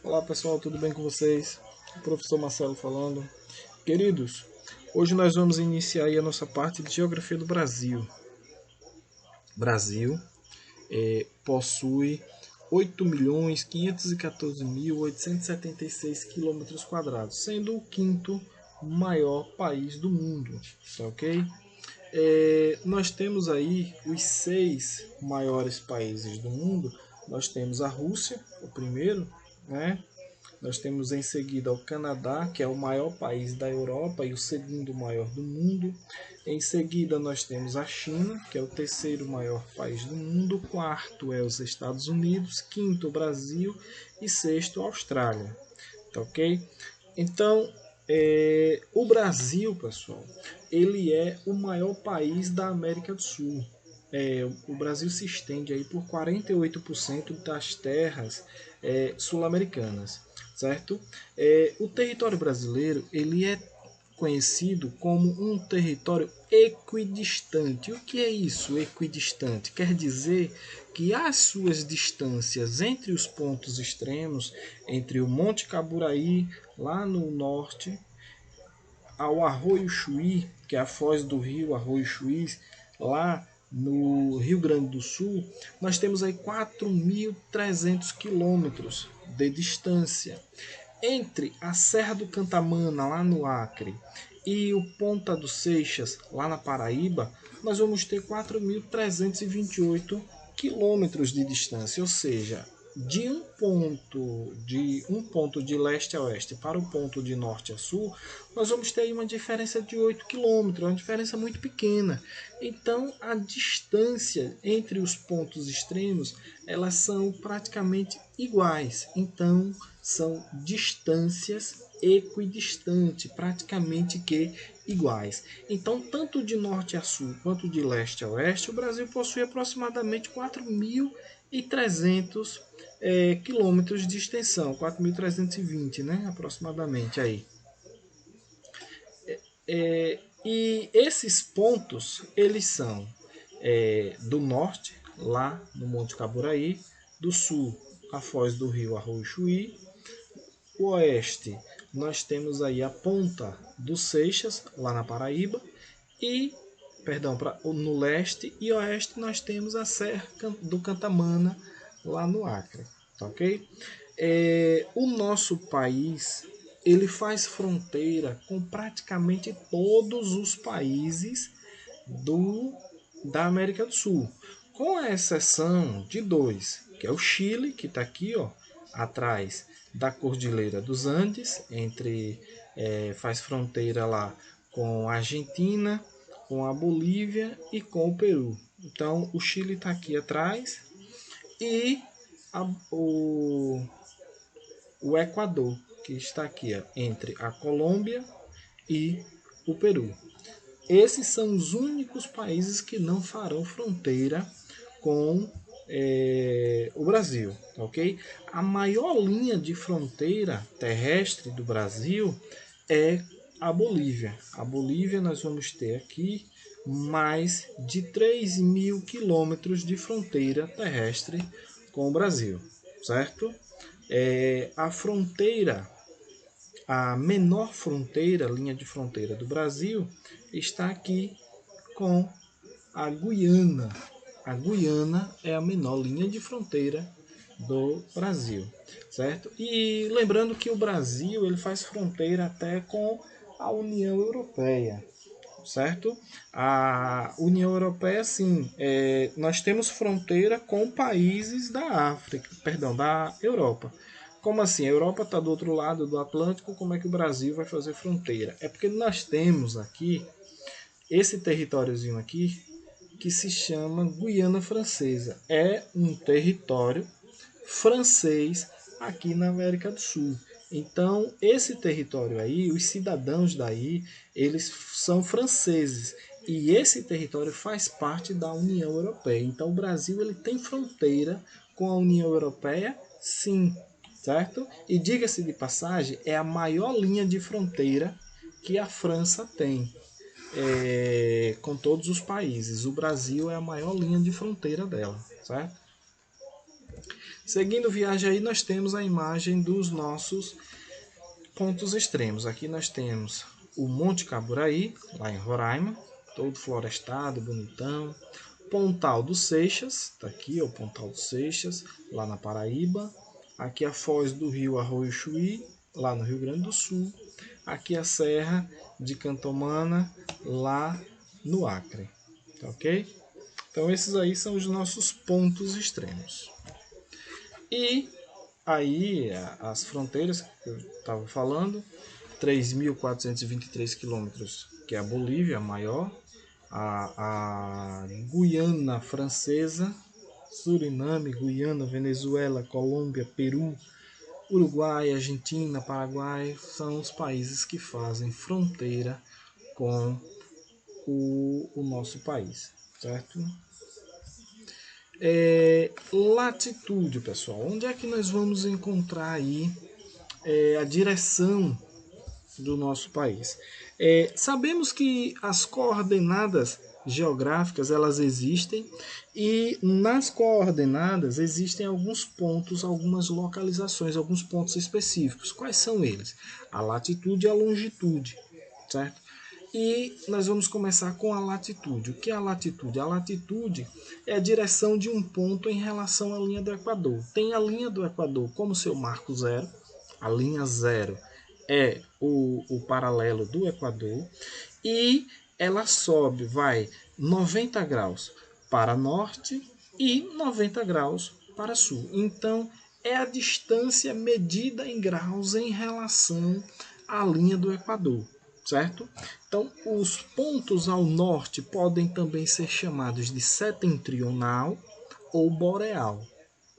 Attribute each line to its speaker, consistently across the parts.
Speaker 1: Olá pessoal, tudo bem com vocês? O professor Marcelo falando. Queridos, hoje nós vamos iniciar aí a nossa parte de Geografia do Brasil. Brasil possui 8.514.876 km², sendo o quinto maior país do mundo, tá ok? Nós temos aí os 6 maiores países do mundo. Nós temos a Rússia, o primeiro, né? Nós temos em seguida o Canadá, que é o maior país da Europa e o segundo maior do mundo. Em seguida nós temos a China, que é o terceiro maior país do mundo. Quarto é os Estados Unidos. Quinto o Brasil e sexto a Austrália. Tá ok? Então, o Brasil, pessoal, ele é o maior país da América do Sul. O Brasil se estende aí por 48% das terras sul-americanas, certo? O território brasileiro ele é conhecido como um território equidistante. O que é isso, equidistante? Quer dizer que as suas distâncias entre os pontos extremos, entre o Monte Caburaí, lá no norte, ao Arroio Chuí, que é a foz do rio Arroio Chuí, lá no Rio Grande do Sul, nós temos aí 4.300 quilômetros de distância. Entre a Serra do Cantamana, lá no Acre, e o Ponta dos Seixas, lá na Paraíba, nós vamos ter 4.328 quilômetros de distância, ou seja, de um ponto de leste a oeste para o ponto de norte a sul, nós vamos ter aí uma diferença de 8 quilômetros, uma diferença muito pequena. Então, a distância entre os pontos extremos, elas são praticamente iguais. Então, são distâncias equidistantes, praticamente que iguais. Então, tanto de norte a sul quanto de leste a oeste, o Brasil possui aproximadamente 4.300 quilômetros de extensão, 4.320, né, aproximadamente aí. E esses pontos, eles são do norte, lá no Monte Caburaí, do sul, a foz do rio Arroio Chuí, o oeste, nós temos aí a Ponta dos Seixas, lá na Paraíba, e, perdão, no leste e oeste nós temos a Serra do Cantamana, lá no Acre, tá ok? O nosso país, ele faz fronteira com praticamente todos os países da América do Sul, com a exceção de dois, que é o Chile, que está aqui, ó, atrás da Cordilheira dos Andes, faz fronteira lá com a Argentina, com a Bolívia e com o Peru. Então o Chile está aqui atrás e o Equador, que está aqui, ó, entre a Colômbia e o Peru. Esses são os únicos países que não farão fronteira com o Brasil, ok? A maior linha de fronteira terrestre do Brasil é a Bolívia. A Bolívia nós vamos ter aqui mais de 3.000 quilômetros de fronteira terrestre com o Brasil, certo? A fronteira, a menor fronteira, linha de fronteira do Brasil, está aqui com a Guiana. A Guiana é a menor linha de fronteira do Brasil, certo? E lembrando que o Brasil ele faz fronteira até com a União Europeia, certo? A União Europeia, sim, nós temos fronteira com países da África, perdão, da Europa. Como assim? A Europa está do outro lado do Atlântico, como é que o Brasil vai fazer fronteira? É porque nós temos aqui esse territóriozinho aqui que se chama Guiana Francesa. É um território francês aqui na América do Sul. Então, esse território aí, os cidadãos daí, eles são franceses. E esse território faz parte da União Europeia. Então, o Brasil ele tem fronteira com a União Europeia, sim, certo? E diga-se de passagem, é a maior linha de fronteira que a França tem. Com todos os países. O Brasil é a maior linha de fronteira dela, certo? Seguindo viagem aí, nós temos a imagem dos nossos pontos extremos. Aqui nós temos o Monte Caburaí, lá em Roraima, todo florestado, bonitão. Pontal dos Seixas, tá aqui ó, o Pontal dos Seixas, lá na Paraíba. Aqui a foz do rio Arroio Chuí, lá no Rio Grande do Sul. Aqui a Serra de Cantomana, lá no Acre, tá ok? Então esses aí são os nossos pontos extremos. E aí as fronteiras que eu estava falando, 3.423 quilômetros, que é a Bolívia, a maior, a Guiana Francesa, Suriname, Guiana, Venezuela, Colômbia, Peru, Uruguai, Argentina, Paraguai, são os países que fazem fronteira com o nosso país, certo? Latitude, pessoal. Onde é que nós vamos encontrar aí a direção do nosso país? Sabemos que as coordenadas geográficas elas existem e nas coordenadas existem alguns pontos, algumas localizações, alguns pontos específicos. Quais são eles? A latitude e a longitude, certo? E nós vamos começar com a latitude. O que é a latitude? A latitude é a direção de um ponto em relação à linha do Equador. Tem a linha do Equador como seu marco zero. A linha zero é o paralelo do Equador. E ela sobe, vai 90 graus para norte e 90 graus para sul. Então, é a distância medida em graus em relação à linha do Equador, certo? Então, os pontos ao norte podem também ser chamados de setentrional ou boreal,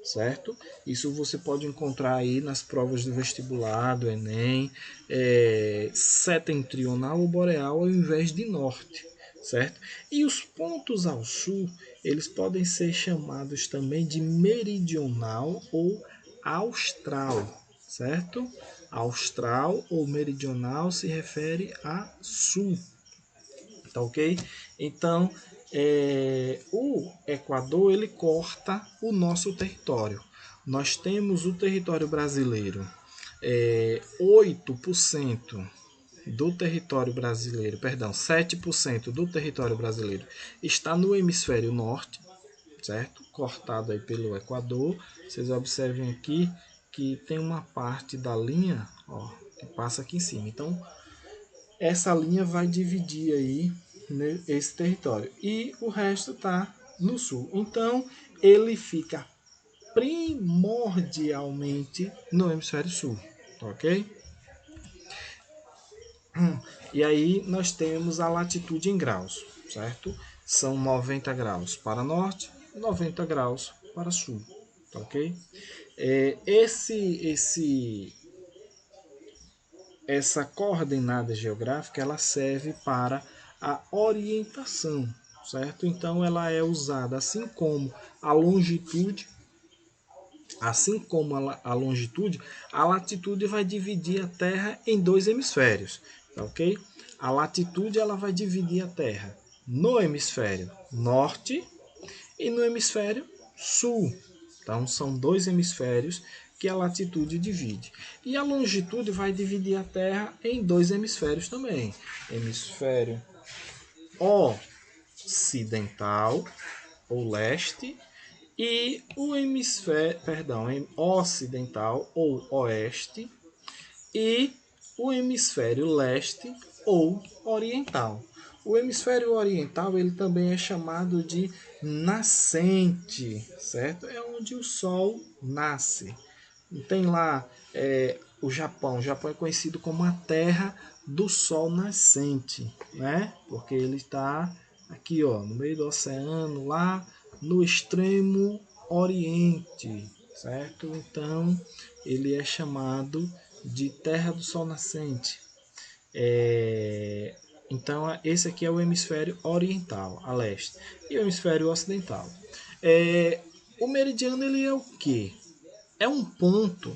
Speaker 1: certo? Isso você pode encontrar aí nas provas do vestibular, do Enem, setentrional ou boreal ao invés de norte, certo? E os pontos ao sul, eles podem ser chamados também de meridional ou austral, certo? Austral ou meridional se refere a sul, tá ok? Então, o Equador ele corta o nosso território. Nós temos o território brasileiro, 8% do território brasileiro, perdão, 7% do território brasileiro está no hemisfério norte, certo? Cortado aí pelo Equador. Vocês observem aqui que tem uma parte da linha, ó, que passa aqui em cima. Então, essa linha vai dividir aí, né, esse território. E o resto está no sul. Então, ele fica primordialmente no hemisfério sul, ok? E aí nós temos a latitude em graus, certo? São 90 graus para norte, 90 graus para sul, tá ok? Essa coordenada geográfica ela serve para a orientação, certo? Então ela é usada assim como a longitude, a latitude vai dividir a Terra em dois hemisférios, tá ok? A latitude ela vai dividir a Terra no hemisfério norte e no hemisfério sul. Então são dois hemisférios que a latitude divide. E a longitude vai dividir a Terra em dois hemisférios também. Hemisfério ocidental ou leste e o hemisfério, ocidental ou oeste e o hemisfério leste ou oriental. O hemisfério oriental ele também é chamado de nascente, certo? É onde o Sol nasce. Tem lá o Japão. O Japão é conhecido como a terra do Sol nascente, né? Porque ele está aqui, ó, no meio do oceano, lá no extremo oriente, certo? Então ele é chamado de terra do Sol nascente. Então esse aqui é o hemisfério oriental, a leste, e o hemisfério ocidental. O meridiano ele é o quê? É um ponto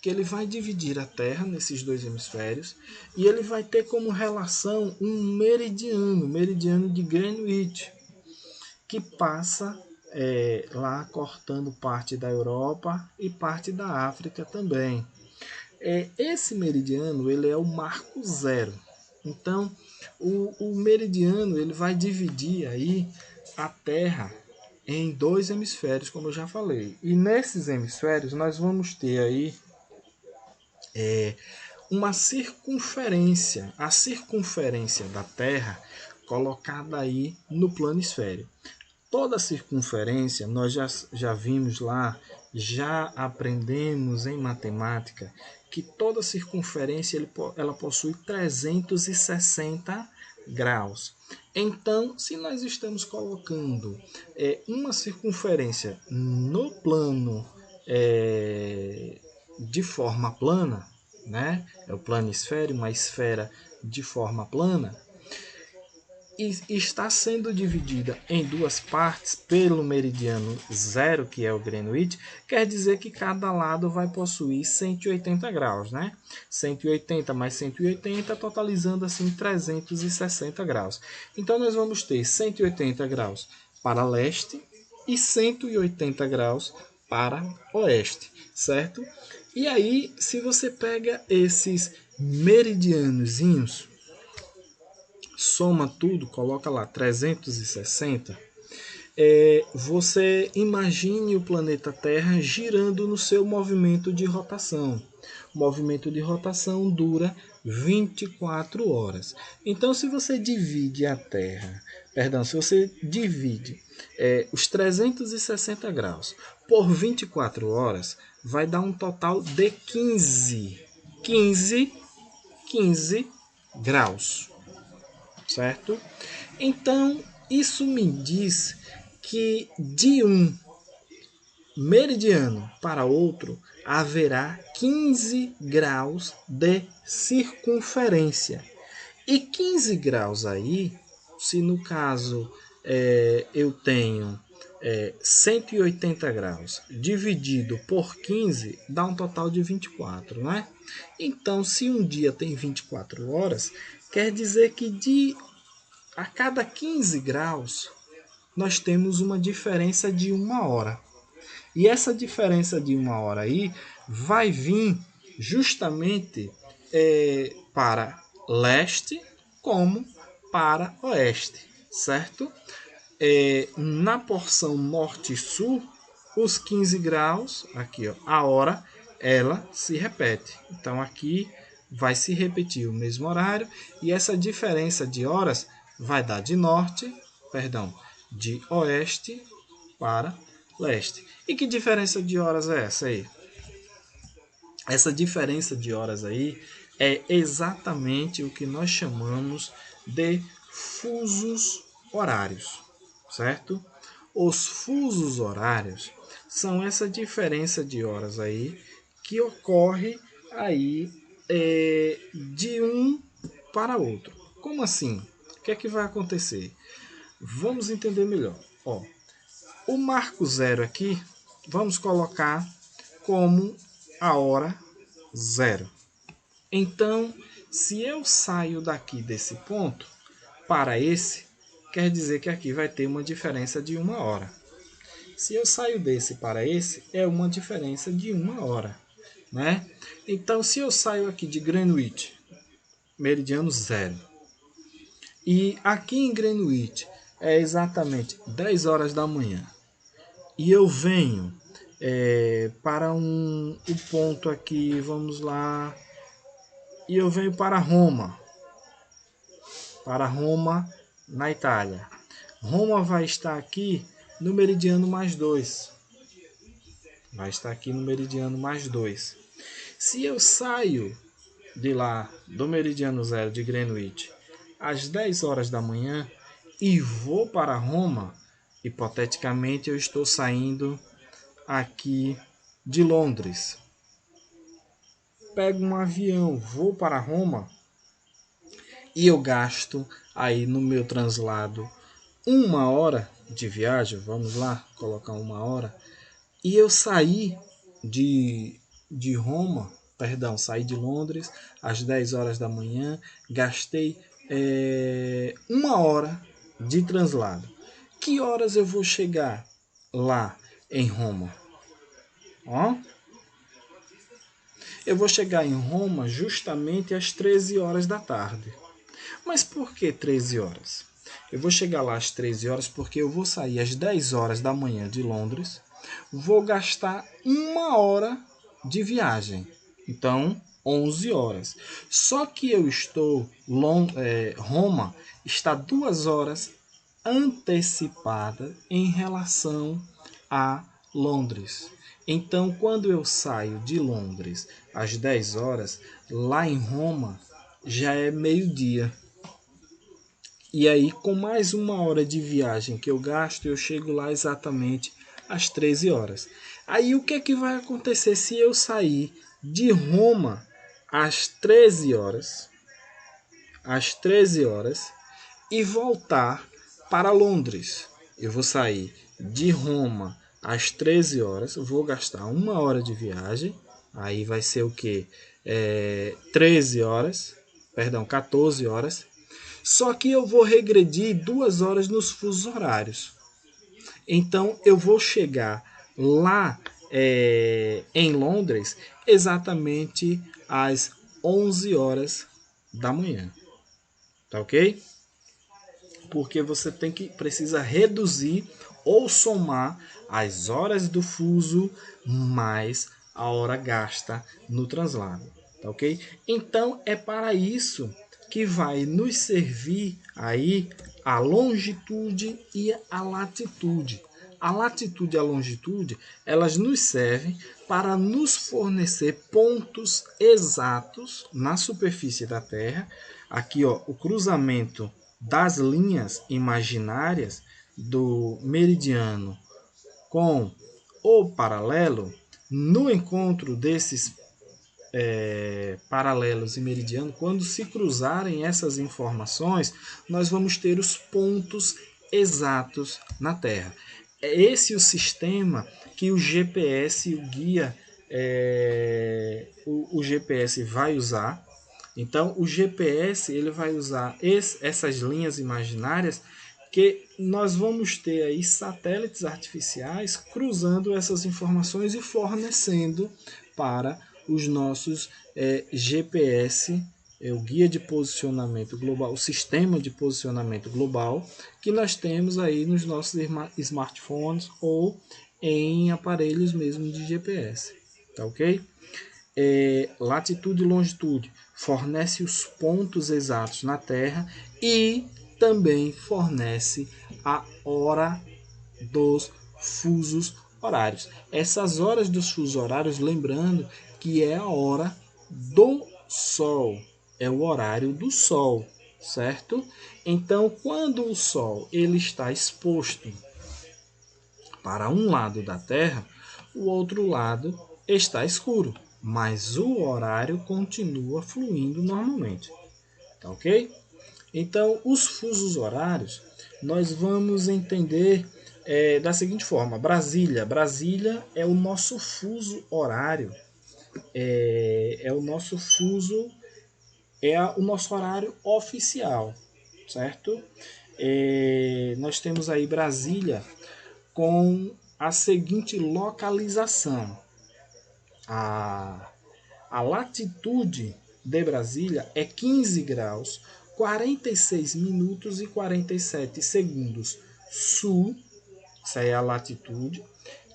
Speaker 1: que ele vai dividir a Terra nesses dois hemisférios e ele vai ter como relação um meridiano de Greenwich, que passa lá cortando parte da Europa e parte da África também. Esse meridiano ele é o marco zero. Então, o meridiano ele vai dividir aí a Terra em dois hemisférios, como eu já falei. E nesses hemisférios nós vamos ter aí uma circunferência, a circunferência da Terra colocada aí no planisfério. Toda a circunferência, nós já vimos lá, já aprendemos em matemática, que toda circunferência ela possui 360 graus. Então, se nós estamos colocando uma circunferência no plano de forma plana, né? É o planisfério, uma esfera de forma plana, e está sendo dividida em duas partes pelo meridiano zero, que é o Greenwich, quer dizer que cada lado vai possuir 180 graus, né? 180 mais 180, totalizando assim 360 graus. Então nós vamos ter 180 graus para leste e 180 graus para oeste, certo? E aí, se você pega esses meridianozinhos, soma tudo, coloca lá 360, você imagine o planeta Terra girando no seu movimento de rotação. O movimento de rotação dura 24 horas. Então, se você divide a Terra, se você divide os 360 graus por 24 horas, vai dar um total de 15 graus, certo? Então, isso me diz que de um meridiano para outro haverá 15 graus de circunferência. E 15 graus aí, se no caso eu tenho 180 graus dividido por 15, dá um total de 24, né? Então, se um dia tem 24 horas, quer dizer que a cada 15 graus nós temos uma diferença de uma hora. E essa diferença de uma hora aí vai vir justamente para leste como para oeste, certo? Na porção norte e sul, os 15 graus, aqui ó, a hora, ela se repete. Então aqui vai se repetir o mesmo horário e essa diferença de horas vai dar de oeste para leste. E que diferença de horas é essa aí? Essa diferença de horas aí é exatamente o que nós chamamos de fusos horários, certo? Os fusos horários são essa diferença de horas aí que ocorre aí de um para outro. Como assim? O que é que vai acontecer? Vamos entender melhor. Ó, o marco zero aqui, vamos colocar como a hora zero. Então, se eu saio daqui desse ponto para esse, quer dizer que aqui vai ter uma diferença de uma hora. Se eu saio desse para esse, é uma diferença de uma hora, né? Então, se eu saio aqui de Greenwich, meridiano zero, e aqui em Greenwich é exatamente 10 horas da manhã, e eu venho para o ponto aqui, vamos lá, e eu venho para Roma na Itália. Roma vai estar aqui no meridiano mais 2. Vai estar aqui no meridiano mais 2. Se eu saio de lá, do meridiano zero de Greenwich, às 10 horas da manhã e vou para Roma, hipoteticamente eu estou saindo aqui de Londres. Pego um avião, vou para Roma e eu gasto aí no meu translado uma hora de viagem, vamos lá, colocar uma hora, e eu saí de Roma, saí de Londres às 10 horas da manhã, gastei uma hora de translado. Que horas eu vou chegar lá em Roma? Ó, eu vou chegar em Roma justamente às 13 horas da tarde. Mas por que 13 horas? Eu vou chegar lá às 13 horas porque eu vou sair às 10 horas da manhã de Londres, vou gastar 1 hora de viagem. Então, 11 horas. Só que eu estou, Roma está 2 horas antecipada em relação a Londres. Então, quando eu saio de Londres às 10 horas, lá em Roma já é meio-dia. E aí, com mais 1 hora de viagem que eu gasto, eu chego lá exatamente às 13 horas. Aí, o que é que vai acontecer se eu sair de Roma às 13 horas, e voltar para Londres? Eu vou sair de Roma às 13 horas, vou gastar 1 hora de viagem, aí vai ser o que? 13 horas, perdão, 14 horas. Só que eu vou regredir 2 horas nos fusos horários. Então eu vou chegar lá em Londres exatamente às 11 horas da manhã. Tá ok? Porque você precisa reduzir ou somar as horas do fuso mais a hora gasta no translado. Tá ok? Então é para isso que vai nos servir aí a longitude e a latitude. A latitude e a longitude, elas nos servem para nos fornecer pontos exatos na superfície da Terra. Aqui, ó, o cruzamento das linhas imaginárias do meridiano com o paralelo. No encontro desses paralelos e meridianos, quando se cruzarem essas informações, nós vamos ter os pontos exatos na Terra. É esse o sistema que o GPS, o guia, o GPS vai usar. Então, o GPS ele vai usar essas linhas imaginárias que nós vamos ter aí satélites artificiais cruzando essas informações e fornecendo para os nossos GPS, o guia de posicionamento global, o sistema de posicionamento global que nós temos aí nos nossos smartphones ou em aparelhos mesmo de GPS, tá ok? Latitude e longitude fornece os pontos exatos na Terra e também fornece a hora dos fusos horários. Essas horas dos fusos horários, lembrando que é a hora do Sol, é o horário do Sol, certo? Então, quando o Sol ele está exposto para um lado da Terra, o outro lado está escuro, mas o horário continua fluindo normalmente, tá ok? Então, os fusos horários nós vamos entender da seguinte forma: Brasília é o nosso fuso horário, o nosso fuso, o nosso horário oficial, certo? Nós temos aí Brasília com a seguinte localização: a latitude de Brasília é 15 graus, 46 minutos e 47 segundos sul, essa é a latitude,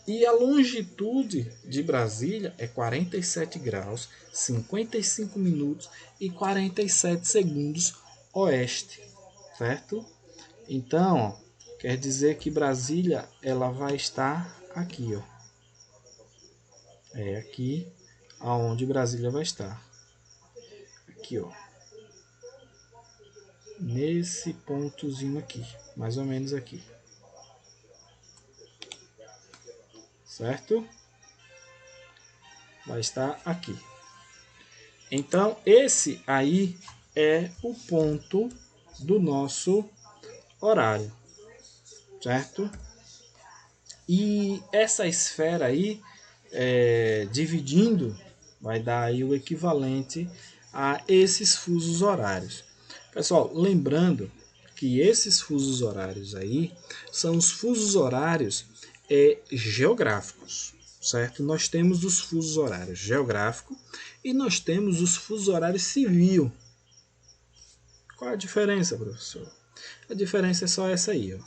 Speaker 1: e a longitude de Brasília é 47 graus, 55 minutos e 47 segundos oeste, certo? Então, ó, quer dizer que Brasília ela vai estar aqui, ó. É aqui aonde Brasília vai estar. Aqui, ó. Nesse pontozinho aqui, mais ou menos aqui. Certo? Vai estar aqui. Então, esse aí é o ponto do nosso horário, certo? E essa esfera aí, dividindo, vai dar aí o equivalente a esses fusos horários. Pessoal, lembrando que esses fusos horários aí são os fusos horários geográficos, certo? Nós temos os fusos horários geográficos e nós temos os fusos horários civil. Qual a diferença, professor? A diferença é só essa aí, ó.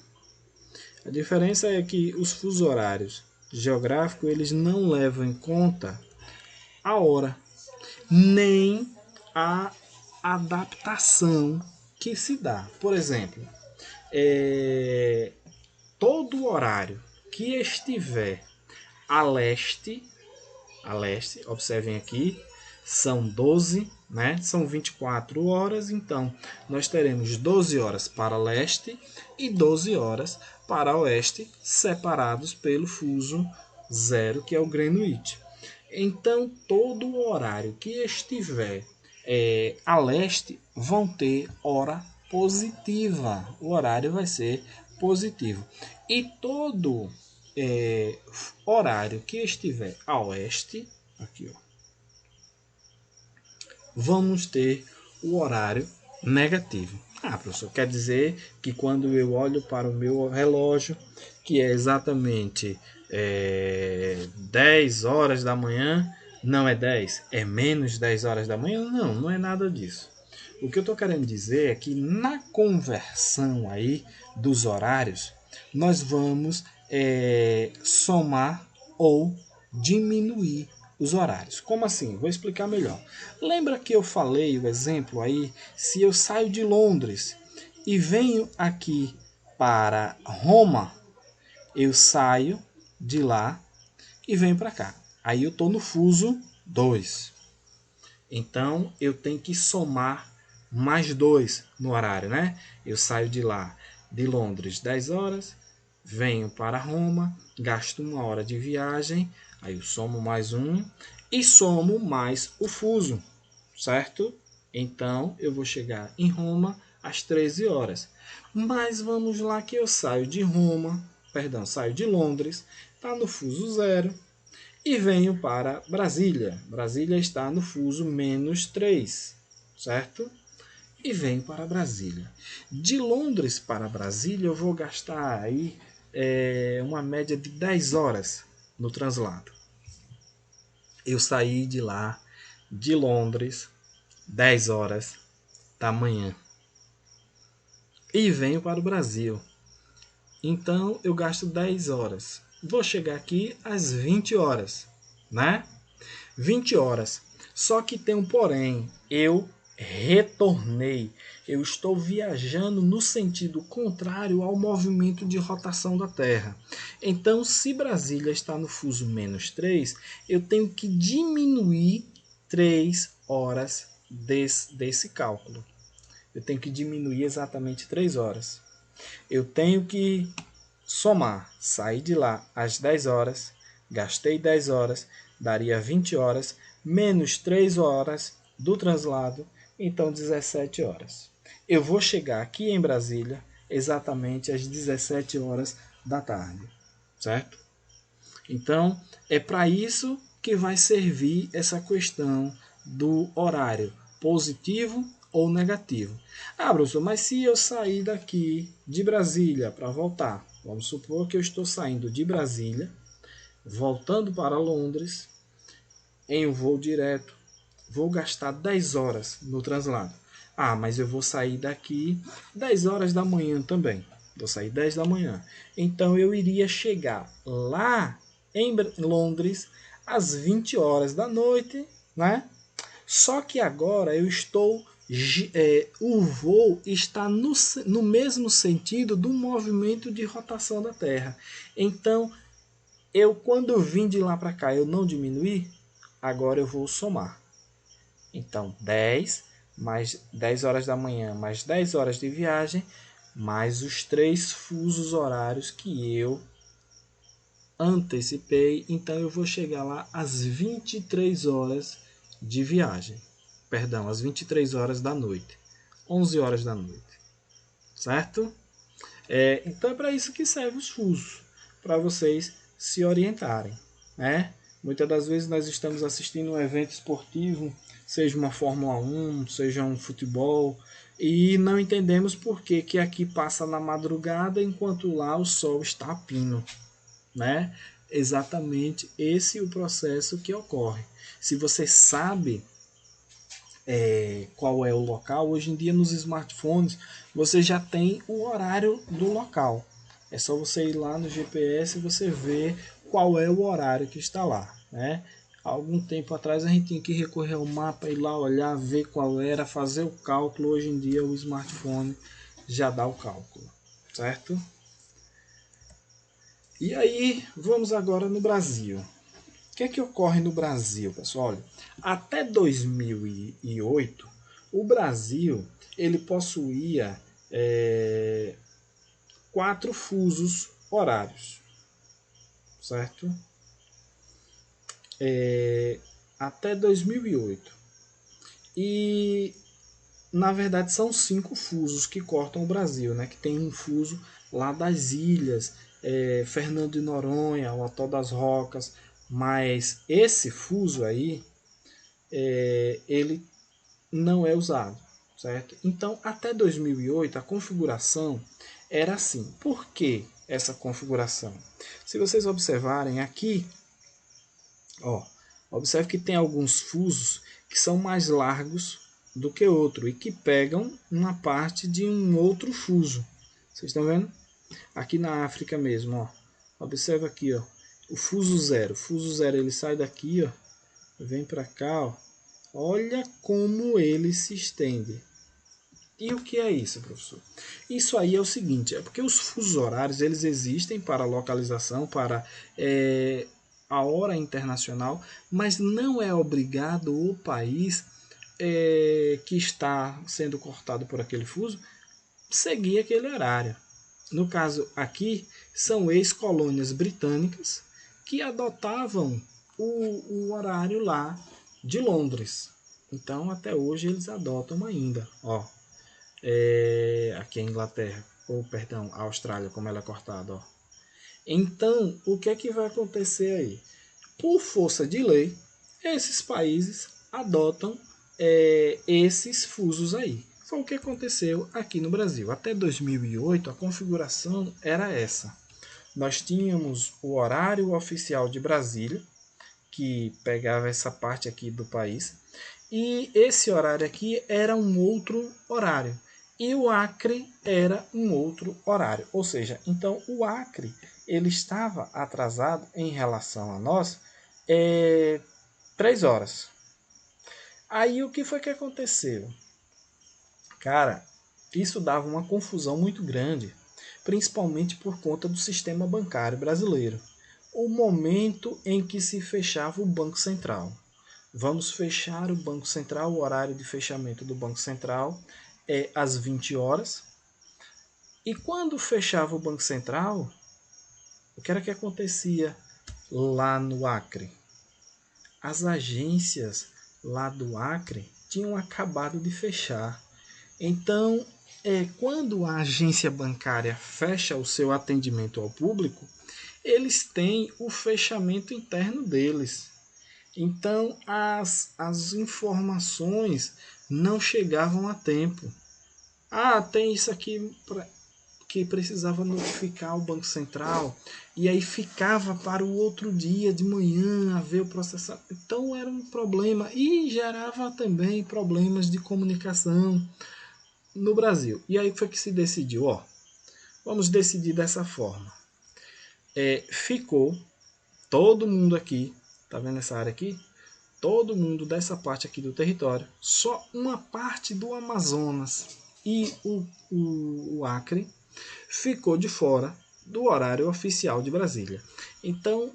Speaker 1: A diferença é que os fusos horários geográficos eles não levam em conta a hora, nem a adaptação que se dá. Por exemplo, todo horário que estiver a leste, observem aqui, são 12, né? São 24 horas, então nós teremos 12 horas para leste e 12 horas para oeste, separados pelo fuso zero, que é o Greenwich. Então, todo o horário que estiver a leste vão ter hora positiva. O horário vai ser positivo. E todo horário que estiver a oeste, aqui, ó, vamos ter o horário negativo. Ah, professor, quer dizer que quando eu olho para o meu relógio, que é exatamente 10 horas da manhã, não é 10, é menos 10 horas da manhã? Não, não é nada disso. O que eu estou querendo dizer é que na conversão aí dos horários, nós vamos somar ou diminuir os horários. Como assim? Vou explicar melhor. Lembra que eu falei o exemplo aí? Se eu saio de Londres e venho aqui para Roma, eu saio de lá e venho para cá. Aí eu estou no fuso 2. Então eu tenho que somar mais 2 no horário, né? Eu saio de lá, de Londres, 10 horas, venho para Roma, gasto 1 hora de viagem, aí eu somo mais 1 e somo mais o fuso, certo? Então eu vou chegar em Roma às 13 horas. Mas vamos lá que eu saio de saio de Londres, está no fuso zero, e venho para Brasília. Brasília está no fuso -3, certo? E venho para Brasília. De Londres para Brasília eu vou gastar aí uma média de 10 horas no translado. Eu saí de lá, de Londres, 10 horas da manhã. E venho para o Brasil. Então eu gasto 10 horas. Vou chegar aqui às 20 horas, né? 20 horas. Só que tem um porém. Eu retornei. Eu estou viajando no sentido contrário ao movimento de rotação da Terra. Então, se Brasília está no fuso -3, eu tenho que diminuir 3 horas desse cálculo. Eu tenho que diminuir exatamente 3 horas. Eu tenho que somar, sair de lá às 10 horas, gastei 10 horas, daria 20 horas, menos 3 horas do translado, então 17 horas. Eu vou chegar aqui em Brasília exatamente às 17 horas da tarde, certo? Então, é para isso que vai servir essa questão do horário positivo ou negativo. Ah, professor, mas se eu sair daqui de Brasília para voltar, vamos supor que eu estou saindo de Brasília, voltando para Londres, em um voo direto, vou gastar 10 horas no translado. Ah, mas eu vou sair daqui 10 horas da manhã também. Vou sair 10 da manhã. Então eu iria chegar lá em Londres às 20 horas da noite, né? Só que agora eu estou o voo está no mesmo sentido do movimento de rotação da Terra. Então, quando eu vim de lá para cá, eu não diminuí, agora eu vou somar. Então, 10 mais 10 horas da manhã, mais 10 horas de viagem, mais os 3 fusos horários que eu antecipei. Então, eu vou chegar lá às 23 horas de viagem. Perdão, às 23 horas da noite. 11 horas da noite. Certo? Então, é para isso que servem os fusos. Para vocês se orientarem, né? Muitas das vezes nós estamos assistindo um evento esportivo, seja uma Fórmula 1, seja um futebol, e não entendemos por que aqui passa na madrugada enquanto lá o sol está a pino, né? Exatamente esse é o processo que ocorre. Se você sabe qual é o local, hoje em dia nos smartphones você já tem o horário do local. É só você ir lá no GPS e você ver qual é o horário que está lá, né? Há algum tempo atrás a gente tinha que recorrer ao mapa, ir lá olhar, ver qual era, fazer o cálculo. Hoje em dia o smartphone já dá o cálculo, certo? E aí, vamos agora no Brasil. O que é que ocorre no Brasil, pessoal? Olha, até 2008, o Brasil ele possuía 4 fusos horários, certo? Até 2008. E, na verdade, são 5 fusos que cortam o Brasil, né? Que tem um fuso lá das ilhas, Fernando de Noronha, o Atol das Rocas, mas esse fuso aí, ele não é usado, certo? Então, até 2008, a configuração era assim. Por que essa configuração? Se vocês observarem aqui, ó, observe que tem alguns fusos que são mais largos do que outro e que pegam uma parte de um outro fuso. Vocês estão vendo? Aqui na África mesmo, ó. Observa aqui, ó. O fuso zero. O fuso zero ele sai daqui, ó. Vem para cá, ó. Olha como ele se estende. E o que é isso, professor? Isso aí é o seguinte, é porque os fusos horários eles existem para localização, para a hora internacional, mas não é obrigado o país que está sendo cortado por aquele fuso seguir aquele horário. No caso aqui, são ex-colônias britânicas que adotavam o horário lá de Londres. Então, até hoje eles adotam ainda. Ó, aqui é a Inglaterra, ou perdão, a Austrália, como ela é cortada. Ó. Então, o que é que vai acontecer aí? Por força de lei, esses países adotam esses fusos aí. Foi o que aconteceu aqui no Brasil. Até 2008, a configuração era essa. Nós tínhamos o horário oficial de Brasília, que pegava essa parte aqui do país, e esse horário aqui era um outro horário. E o Acre era um outro horário. Ou seja, então o Acre ele estava atrasado em relação a nós 3 horas. Aí o que foi que aconteceu? Cara, isso dava uma confusão muito grande, principalmente por conta do sistema bancário brasileiro. O momento em que se fechava o Banco Central. Vamos fechar o Banco Central, o horário de fechamento do Banco Central é às 20 horas. E quando fechava o Banco Central, o que era que acontecia lá no Acre? As agências lá do Acre tinham acabado de fechar. Então, quando a agência bancária fecha o seu atendimento ao público, eles têm o fechamento interno deles. Então, as informações não chegavam a tempo. Ah, tem isso aqui que precisava notificar o Banco Central, e aí ficava para o outro dia de manhã a ver o processamento. Então era um problema e gerava também problemas de comunicação no Brasil. E aí foi que se decidiu, ó, vamos decidir dessa forma. Ficou todo mundo aqui, tá vendo essa área aqui? Todo mundo dessa parte aqui do território, só uma parte do Amazonas e o Acre ficou de fora do horário oficial de Brasília. Então,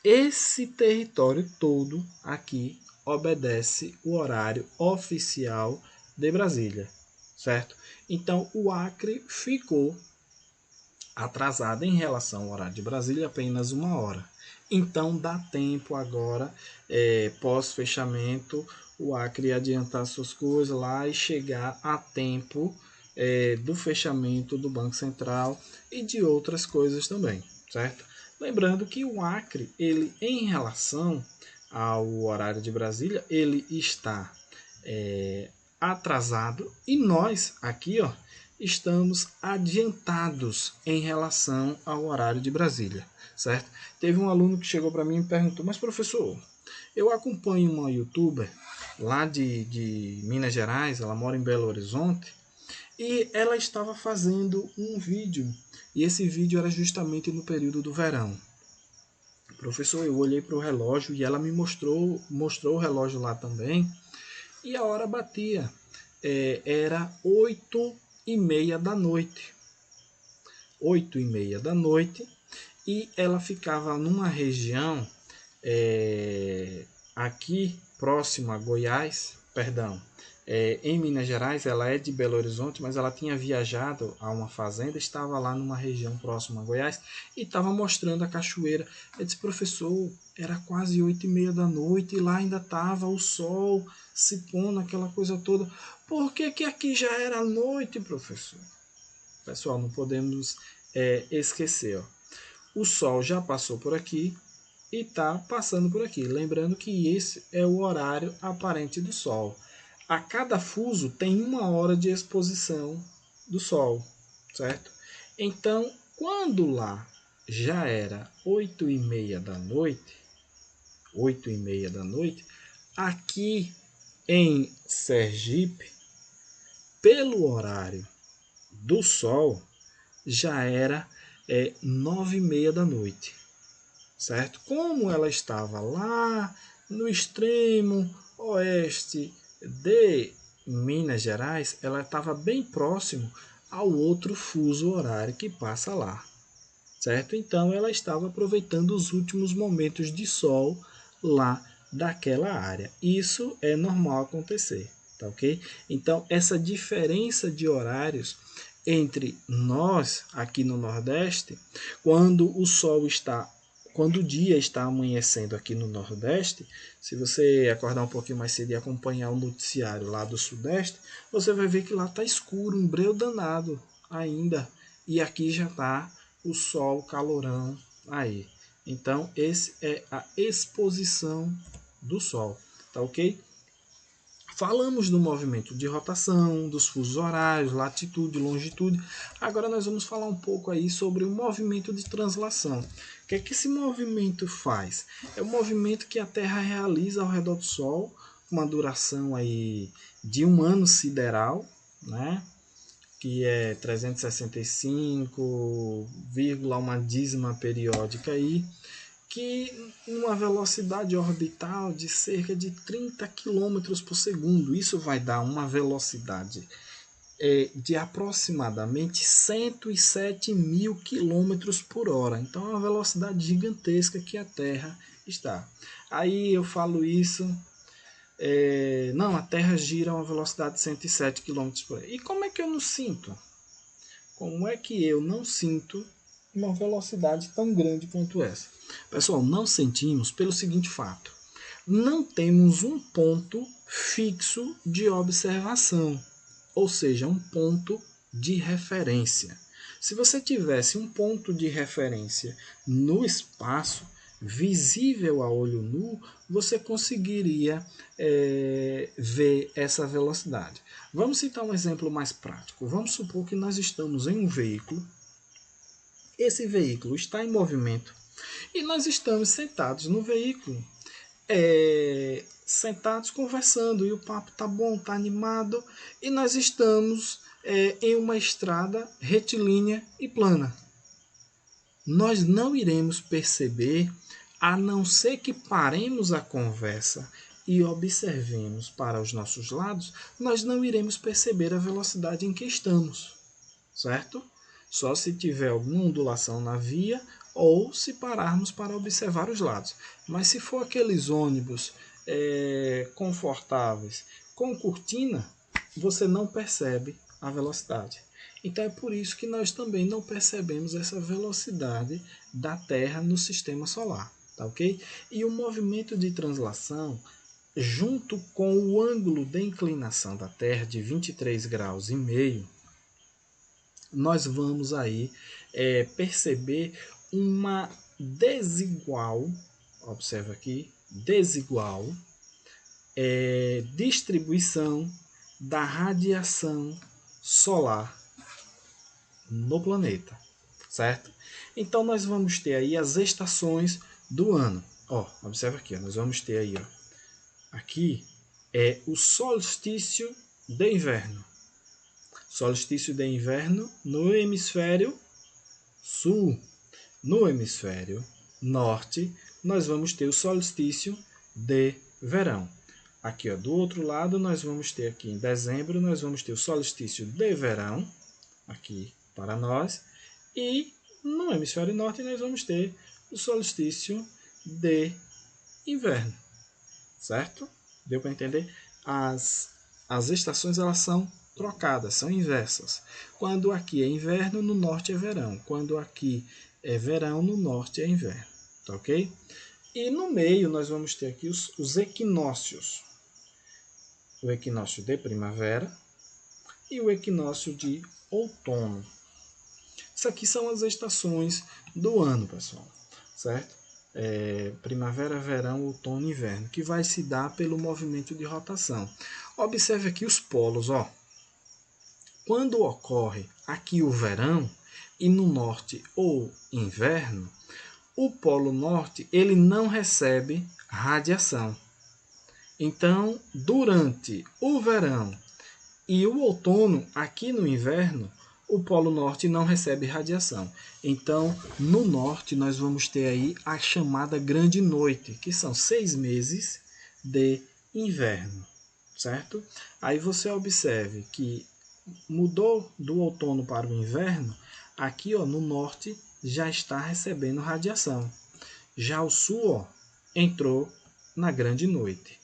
Speaker 1: esse território todo aqui obedece o horário oficial de Brasília, certo? Então, o Acre ficou atrasado em relação ao horário de Brasília apenas 1 hora. Então, dá tempo agora, pós-fechamento, o Acre adiantar suas coisas lá e chegar a tempo do fechamento do Banco Central e de outras coisas também, certo? Lembrando que o Acre, ele em relação ao horário de Brasília, ele está atrasado e nós aqui, ó, estamos adiantados em relação ao horário de Brasília, certo? Teve um aluno que chegou para mim e perguntou, mas professor, eu acompanho uma youtuber lá de Minas Gerais, ela mora em Belo Horizonte, e ela estava fazendo um vídeo, e esse vídeo era justamente no período do verão. Professor, eu olhei para o relógio e ela me mostrou o relógio lá também, e a hora batia. Era 8h30 da noite. 8h30 da noite, e ela ficava numa região aqui próximo a Goiás, perdão, em Minas Gerais. Ela é de Belo Horizonte, mas ela tinha viajado a uma fazenda, estava lá numa região próxima a Goiás e estava mostrando a cachoeira. Eu disse, professor, era quase 8h30 da noite e lá ainda estava o sol se pondo, aquela coisa toda. Por que que aqui já era noite, professor? Pessoal, não podemos esquecer. Ó. O sol já passou por aqui e está passando por aqui. Lembrando que esse é o horário aparente do sol. A cada fuso tem 1 hora de exposição do sol, certo? Então, quando lá já era 8h30 da noite, 8h30 da noite, aqui em Sergipe, pelo horário do sol, já era 9h30 da noite, certo? Como ela estava lá no extremo oeste de Minas Gerais, ela estava bem próximo ao outro fuso horário que passa lá, certo? Então ela estava aproveitando os últimos momentos de sol lá daquela área. Isso é normal acontecer, tá ok? Então essa diferença de horários entre nós aqui no Nordeste, quando o dia está amanhecendo aqui no Nordeste, se você acordar um pouquinho mais cedo e acompanhar o noticiário lá do Sudeste, você vai ver que lá está escuro, um breu danado ainda, e aqui já está o sol, o calorão aí. Então, esse é a exposição do sol, tá ok? Falamos do movimento de rotação, dos fusos horários, latitude, longitude. Agora nós vamos falar um pouco aí sobre o movimento de translação. O que é que esse movimento faz? É um movimento que a Terra realiza ao redor do Sol, com uma duração aí de um ano sideral, né? Que é 365, uma dízima periódica aí, que uma velocidade orbital de cerca de 30 km por segundo. Isso vai dar uma velocidade de aproximadamente 107 mil km por hora. Então é uma velocidade gigantesca que a Terra está. Aí eu falo isso, não, a Terra gira a uma velocidade de 107 km por hora. E como é que eu não sinto? Como é que eu não sinto uma velocidade tão grande quanto essa? Pessoal, não sentimos pelo seguinte fato: não temos um ponto fixo de observação, ou seja, um ponto de referência. Se você tivesse um ponto de referência no espaço, visível a olho nu, você conseguiria ver essa velocidade. Vamos citar um exemplo mais prático. Vamos supor que nós estamos em um veículo. Esse veículo está em movimento e nós estamos sentados no veículo, sentados conversando, e o papo tá bom, tá animado, e nós estamos em uma estrada retilínea e plana. Nós não iremos perceber, a não ser que paremos a conversa e observemos para os nossos lados, nós não iremos perceber a velocidade em que estamos, certo? Só se tiver alguma ondulação na via ou se pararmos para observar os lados. Mas se for aqueles ônibus confortáveis com cortina, você não percebe a velocidade. Então é por isso que nós também não percebemos essa velocidade da Terra no sistema solar, tá ok? E o movimento de translação, junto com o ângulo de inclinação da Terra de 23 graus e meio, nós vamos aí perceber uma desigual, observa aqui, desigual distribuição da radiação solar no planeta, certo? Então nós vamos ter aí as estações do ano. Ó, observa aqui, ó, nós vamos ter aí, ó, aqui é o solstício de inverno. Solstício de inverno no hemisfério sul. No hemisfério norte, nós vamos ter o solstício de verão. Aqui, ó, do outro lado, nós vamos ter aqui em dezembro, nós vamos ter o solstício de verão, aqui para nós. E no hemisfério norte, nós vamos ter o solstício de inverno. Certo? Deu para entender? As estações, elas são trocadas, são inversas. Quando aqui é inverno, no norte é verão. Quando aqui é verão, no norte é inverno. Tá ok? E no meio nós vamos ter aqui os equinócios. O equinócio de primavera e o equinócio de outono. Isso aqui são as estações do ano, pessoal. Certo? Primavera, verão, outono e inverno, que vai se dar pelo movimento de rotação. Observe aqui os polos, ó. Quando ocorre aqui o verão e no norte o inverno, o polo norte ele não recebe radiação. Então, durante o verão e o outono, aqui no inverno, o polo norte não recebe radiação. Então, no norte, nós vamos ter aí a chamada grande noite, que são 6 meses de inverno, certo? Aí você observe que mudou do outono para o inverno, aqui ó, no norte já está recebendo radiação. Já o sul ó, entrou na grande noite.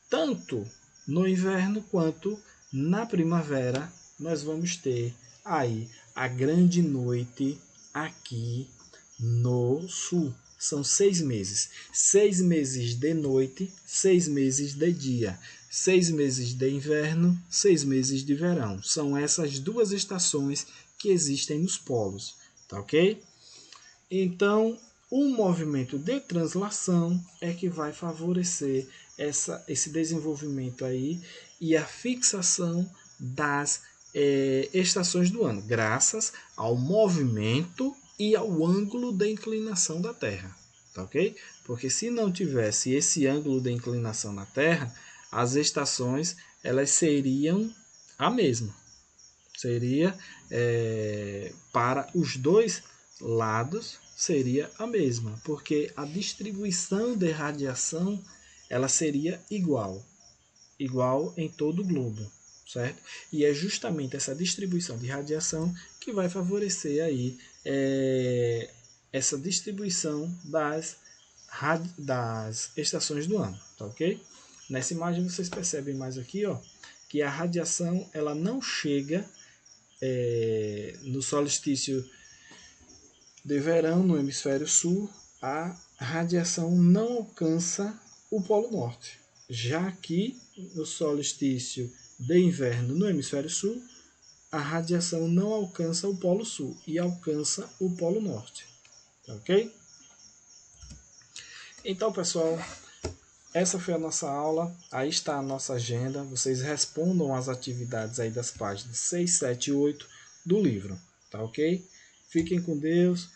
Speaker 1: Tanto no inverno quanto na primavera, nós vamos ter aí a grande noite aqui no sul. São 6 meses. 6 meses de noite, 6 meses de dia. 6 meses de inverno, 6 meses de verão. São essas duas estações que existem nos polos. Tá ok? Então, o movimento de translação é que vai favorecer esse desenvolvimento aí e a fixação das estações do ano, graças ao movimento e ao ângulo de inclinação da Terra, tá ok? Porque se não tivesse esse ângulo de inclinação na Terra, as estações elas seriam a mesma, seria para os dois lados seria a mesma, porque a distribuição de radiação ela seria igual em todo o globo, certo? E é justamente essa distribuição de radiação que vai favorecer aí essa distribuição das estações do ano, tá ok? Nessa imagem vocês percebem mais aqui, ó, que a radiação ela não chega no solstício de verão no hemisfério sul, a radiação não alcança o polo norte. Já aqui no solstício de inverno no hemisfério sul, a radiação não alcança o polo sul e alcança o polo norte. Ok? Então, pessoal, essa foi a nossa aula. Aí está a nossa agenda. Vocês respondam às atividades aí das páginas 6, 7 e 8 do livro. Tá ok? Fiquem com Deus.